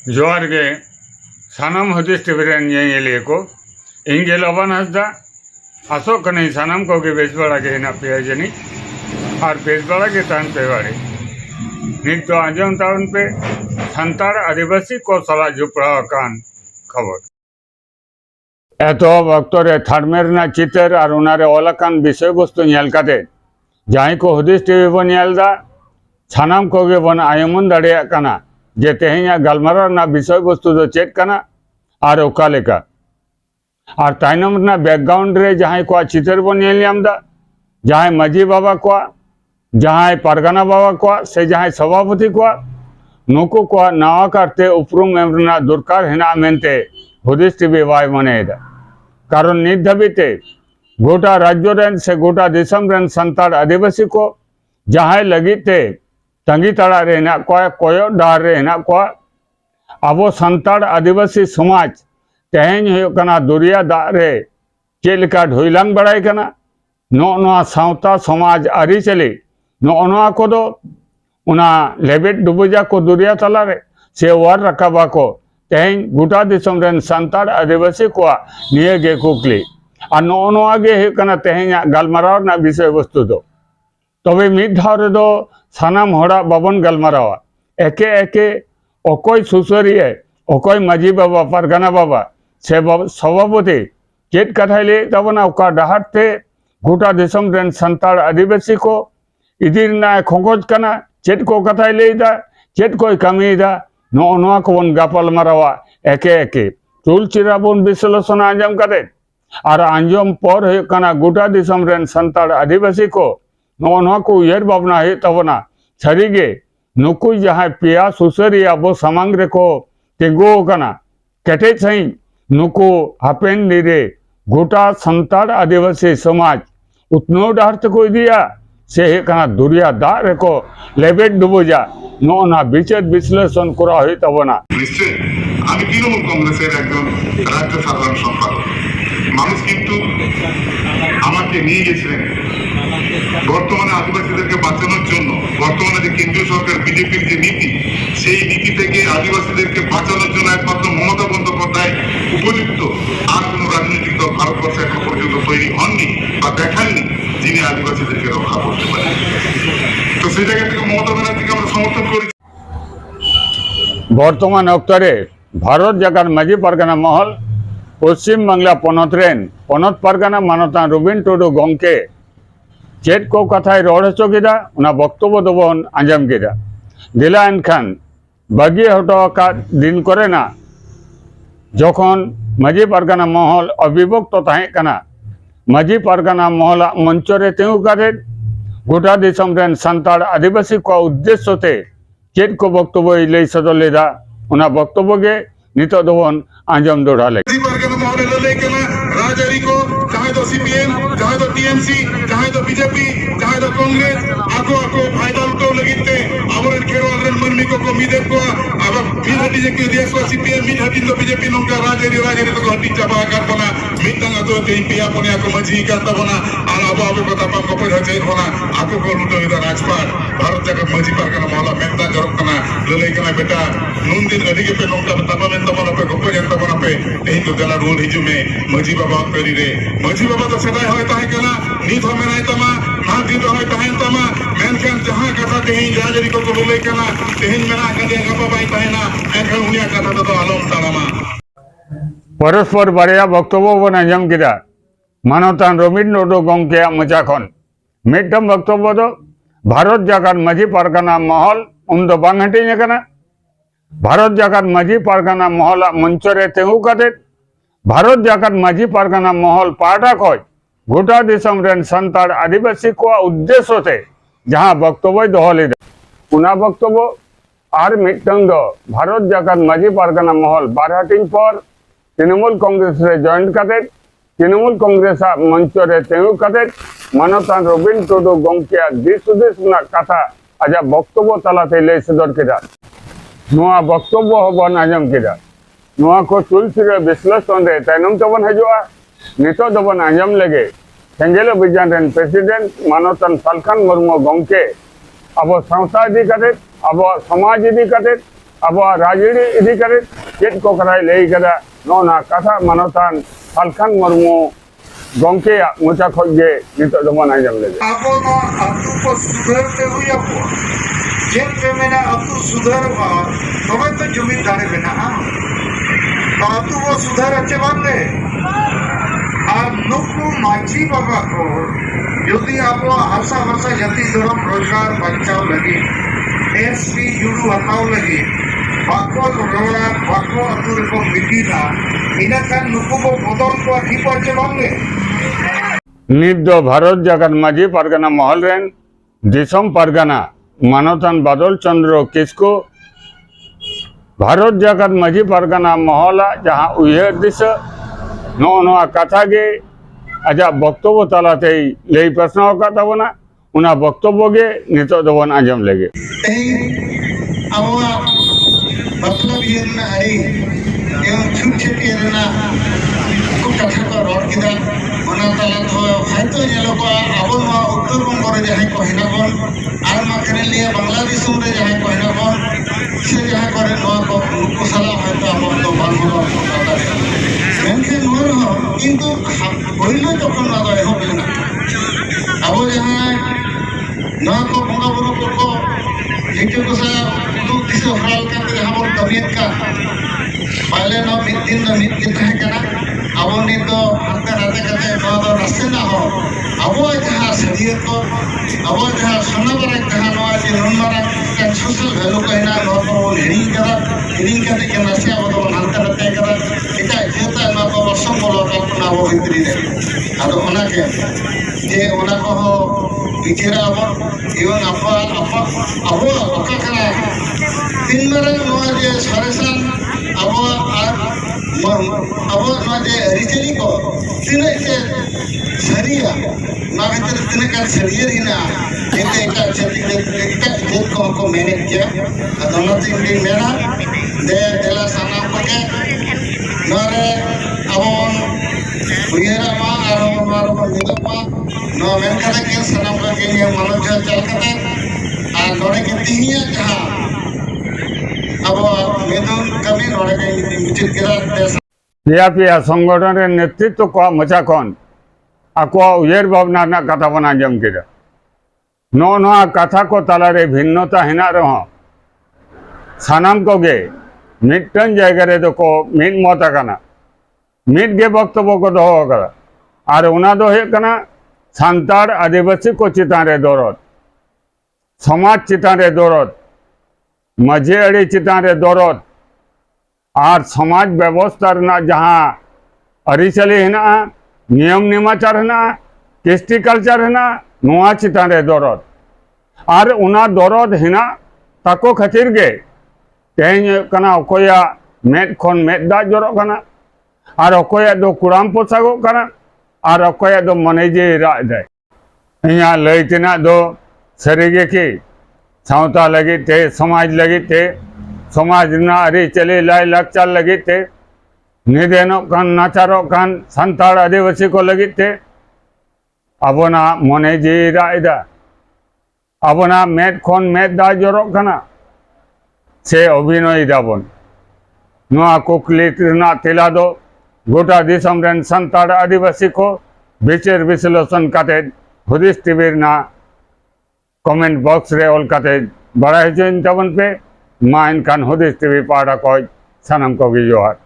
जोहार गे सानाम हुदिस TV rain ñeñeliya को ᱤᱧ ᱜᱮ ᱞᱚᱵᱟᱱ ᱦᱟᱸᱥᱫᱟ ᱟᱥᱚᱜ ᱠᱟᱹᱱᱟᱹᱧ ᱥᱟᱱᱟᱢ ᱠᱚᱜᱮ ᱵᱮᱥ ᱵᱟᱲᱟ ᱜᱮ ᱦᱮᱱᱟᱜ ᱯᱮᱭᱟ ᱡᱟᱹᱱᱤᱡ ᱟᱨ ᱵᱮᱥ ᱵᱟᱲᱟ ᱜᱮ ᱛᱟᱦᱮᱱ ᱯᱮ ᱵᱟᱲᱮ ᱱᱤᱛ ᱫᱚ ᱟᱸᱡᱚᱢ ᱛᱟᱵᱚᱱ ᱯᱮ ᱥᱟᱱᱛᱟᱲ ᱟᱹᱫᱤᱵᱟᱹᱥᱤ ᱠᱚ ᱥᱟᱞᱟᱜ ᱡᱚᱯᱲᱟᱣ ᱟᱠᱟᱱ खबर एतहब अक्तो रे थार्डमे रना चितर और उनारे ओलाकान विषय वस्तु नेल काते जहां को हुदिस टीवी बन नेलदा सानाम कोगे बन आयमन दाड़ेया काना जे तेहेኛ गालमारा ना विषय वस्तु दो चेक काना और ओका लेका और ताइनम रना बैकग्राउंड रे जहां को चितर बन नेल ᱧᱟᱢदा जहां माजी बाबा को जहां पारगाना बाबा को से जहां सभापति को नुकु को नावा करते उपरुम एमरना दरकार हेना मेनते हुदिस टीवी वाय मनेदा कारण नित धाबीते गोटा राज्य रेन से गोटा दिसम रेन संताड़ आदिवासी को जहां लगिते तंगी तड़ा रे हेना को कोयो डार रे हेना को आबो संताड़ आदिवासी समाज तेहेñ हुयो कना दुरिया दा रे चेलका ढोइलांग बड़ाय कना नो सावता समाज आरी चली नो कोदो उना लेबेट डुबुजा को दुरिया तला रे से वार रकाबा को तेहेñ गोटा दिसम रेन संताड़ आदिवासी को निये गे कुकली और नो गे हुयो कना तेहेñ गालमाराव ना विषय वस्तु दो तबे मिद धाव रे दो सानाम होड़ा बाबन गालमारावा एके एके अकोय सुसरिये अकोय माजी बाबा पारगाना बाबा से सभापति चेत कथाय ले तबना ओका डाहारते गोटा दिसम रेन संताड़ आदिवासी को इदिर ना खोज कना चेत को कथाय लेदा चेत कोई कमीदा नो को बन गापल मारावा एके एके तुलचिरा बन विश्लेषण आंजम करे और आंजम पर हुयो कना गोटा दिसम रेन संताड़ आदिवासी को नो को उयर भावना है तबना सरीगे नुकु जहां पिया सुसरी अब सामांग रे को तिंगो कना केटे सही नुकु हापेन निरे गोटा संताड़ आदिवासी समाज उतनो डाहर को दिया से कना दुरिया दा रे को लेबेट डुबुजा ना विचार विश्लेषण करा हुई तबना নিশ্চয় আমি তৃণমূল কংগ্রেসের একজন রাজ্য সাধারণ সম্পাদক মানুষ কিন্তু আমাকে নিয়ে গেছিলেন বর্তমানে আদিবাসীদেরকে বাঁচানোর জন্য বর্তমানে যে কেন্দ্রীয় সরকার বিজেপির যে নীতি সেই নীতি থেকে আদিবাসীদেরকে বাঁচানোর জন্য একমাত্র মমতা বন্দ্যোপাধ্যায় উপযুক্ত আর কোন রাজনৈতিক দল ভারতবর্ষে এখন পর্যন্ত তৈরি হননি বা দেখাননি যিনি আদিবাসীদেরকে রক্ষা করতে পারেন তো সেই জায়গা থেকে মমতা ব্যানার্জিকে আমরা সমর্থন করি बर्तमान अक्तरे भारत जगत माजी पारगाना महल पश्चिम बांगला पनत रेन पनत पारगाना मानता रबिन टुडू गंके चेत को कथाय रड़ हचो केदा उना बक्तव्य दबन आंजम केदा दिला एनखान बागी हटो का दिन करेना जखन माजी पारगाना महल अविभक्त ताहें कना माजी पारगाना महल मंच रे तिंगु काते गोटा दिसम रेन संताड़ आदिवासी को उद्देश्य ते चेत को वक्तव्य लई सदर लेदा उना वक्तव्य के नितो दोवन आंजम दोड़ा ले पारगाना महल लले केना राजरी को चाहे तो सीपीएम चाहे तो टीएमसी चाहे तो बीजेपी चाहे तो कांग्रेस आको फायदा उठाव लगिते आवरन खेरवाल रन मनमी को मिदे को अब मिद हटी जे के देश को सीपीएम मिद हटी तो बीजेपी नोका राजरी तो हटी चाबा कर बना मितंग तो ते पिया पने को मजी का तबना और अब पता पा को पे जे बना आको को लुटो इधर राजपाट भारत जगत मजी पारगाना महल मेंता जरक कना लले कना बेटा नून दिन अधिक पे नोका तबा में तबना पे को पे तबना पे नहीं तो जला रोल हिजु में मजी बाबा करी रे मजी बाबा तो सदा होय ताहे कना नीत हो मेनाय तमा ना दिन होय ताहे तमा मेनखान जहां कथा तेही राजरी को लले कना तेही मेना कदे गपा बाई ताहेना एनखान उनिया कथा तो आलम तालामा परस्पर बारिया वक्तव्य बन आंजम केदा मानवतान रबिन टुडू गंके मोचा खन मिदटम वक्तव्य दो भारत जगत माजी पारगाना महल उन दो बांग हटिन कना भारत जगत माजी पारगाना महल मंच रे तिंगु काते भारत जगत माजी पारगाना महल पाटा खय गोटा दिसम रेन संताड़ आदिवासी को उद्देश्य ते जहां वक्तव्य दोह लेदा उना वक्तव्य और मिदटम दो भारत जगत माजी पारगाना महल बारहाटिन पर तृणमूल कांग्रेस रे जॉइन काते तृणमूल कांग्रेस मंच रे तिंगु काते मानवतान रबिन टुडू गंके दिस उद्देश ना कथा आजा वक्तव्य तलाते लई सदर केदा नुआ वक्तव्य हबन आंजम केदा नुआ को तुलसिरे विश्लेषण रे तायनम तबन हजुआ नितो दबन आंजम लगे सेंगेल अभियान रेन प्रेसिडेंट मानवतान सालखान मुर्मू गंके अब संस्था इदी काते अब समाज इदी काते अब राजनीति इदी करे चेत को कराय लई कदा नोना कथा मानतान फालखान मुर्मू गंके मोचा खोजे नितो दमन आजम ले ᱟᱵᱚ ᱱᱚᱣᱟ ᱟᱹᱛᱩ ᱠᱚ ᱥᱩᱫᱷᱟᱹᱨ ᱛᱮ ᱦᱩᱭ ᱟᱵᱚᱣᱟ ᱪᱮᱫ ᱯᱮ ᱢᱮᱱᱟ ᱟᱹᱛᱩ ᱥᱩᱫᱷᱟᱹᱨᱚᱜᱼᱟ ᱛᱚᱵᱮ ᱛᱚ ᱡᱩᱢᱤᱫ ᱫᱟᱲᱮ ᱵᱮᱱᱟᱜᱼᱟ ᱛᱚ ᱟᱹᱛᱩ ᱵᱚ ᱥᱩᱫᱷᱟᱹᱨᱟ ᱪᱮ ᱵᱟᱝᱜᱮ ᱟᱨ ᱱᱩᱠᱩ ᱢᱟᱹᱡᱷᱤ ᱵᱟᱵᱟ ᱠᱚ ᱡᱩᱫᱤ ᱟᱵᱚᱣᱟᱜ ᱦᱟᱥᱟ ᱵᱷᱟᱥᱟ ᱡᱟᱹᱛᱤ ᱫᱷᱚᱨᱚᱢ ᱨᱳᱡᱽᱜᱟᱨ ᱵᱟᱧᱪᱟᱣ ᱞᱟᱹᱜᱤᱫ ᱮᱥᱯᱤ ᱡᱩᱲᱩ ᱦᱟᱛᱟᱣ ᱞᱟᱹᱜᱤᱫ ᱵᱟᱠᱚ ᱨᱚᱲᱟ ᱵᱟᱠᱚ ᱟᱹᱛᱩ ᱨᱮᱠᱚ ᱢᱤᱫᱤᱱᱟ ᱤᱱᱟᱹᱠᱷᱟᱱ ᱱᱩᱠᱩ ᱵᱚ ᱵᱚᱫᱚᱞ ᱠᱚᱣᱟ ᱴᱷᱤᱠᱚᱜᱼᱟ ᱪᱮ ᱵᱟᱝᱜᱮ नित दो भारत जगत माझी परगना महल रेन दिसम परगना मानवतान बादल चंद्र किसको भारत जगत माझी परगना महला जहाँ उयहर दिस नोआ कथा गे आजा बक्तव्य तलाते लई प्रश्न काताबना उना बक्तव्य गे नितो दबन आजम लेगे अबवा मतलब ये ना अरे एवं छुट छुटी रहना को कथा को रोड किदा ओना तला तो हयतो नेलोको आबो मा उत्तर बंग रे जहां को हेनाबन आर मा करे लिए बांग्लादेश रे जहां को हेनाबन से जहां करे नवा को उनको सला हयतो आबो तो बांग्ला मेनखे मोर हो किंतु होइलो तखन ना गए हो बेना आबो जहां नवा को बंगा बुरु को जेके को सा दुख दिसो हाल का जहां बोल तबियत का पहले ना मिद दिन ना मिद के तहे कना आबो नि तो हंते राते कते नवा तो रास्ते ना हो आबो जहां शरीर को आबो जहां सोनाबर जहां नवा जे नोनमारा का सोशल वैल्यू कहना नवा को हिरिंग कते के नसे आबो तो हंते राते करा एटा जेता ना को वर्षम बोलो कल्पना आबो भितरी रे आदो ओना के जे ओना को बिचेरा आबो एवं आबो ओका करा तीन मारा नवा जे सरेसान आबो आबो नवा जे रिचली को तिने के सरिया ना भीतर तिने का सरिया हिना एक जेत को मैनेज किया अदोना तीन दिन मेरा देला साना को के नरे आबो उयरा मा आरो मारो निदपा नो मेन कथा के सनम का के लिए मानव चल कते आ नोड़े के तीनिया जहां अब मेदन कमी नोड़े के मिचित केरा देश पिया संगठन नेतृत्व को मचा कौन आको उयर भावना ना कथा बना जम केरा नो कथा को तालारे भिन्नता हिना रहो सानाम को गे मिटन जायगा रे तो को मिट मत कना मिट गे वक्तव्य को दोहो करा और उना दो हे कना सांतार आदिवासी को चितान रे दौरत समाज चितान रे दौरत मजे अड़ी चितान रे दौरत और समाज व्यवस्था रना जहाँ अरिचली हेना नियम निमाचार हेना कृष्टि कल्चर हेना नुआ चितान रे दौरत और उना दौरत हेना ताको खातिर गे तेहन कना अकोया मेद खन मेद दा जरो कना और अकोया दो कुराम पोसागो कना और अकोया दो मनेजे राय दे इया लैतना दो सरीगे की सावता लगी थे समाज लगी थे समाज ना अरी चले लाई लाचार लगी थे निदेनो कान नाचारो कान संताड़ आदिवासी को लगी थे अबोना मनेजे राय दा अबोना मेद खन मेद दा जरो कना से अभिनय दाबन नुआ कुकली ना तिला दो गोटा दिसम रेन संताड़ आदिवासी को विचार विश्लेषण काते हुदिस टीवी ना कमेंट बॉक्स रे ऑल काते बड़ा है जो इन तबन पे मा इनकान हुदिस टीवी पाड़ा को सनम को जोहार।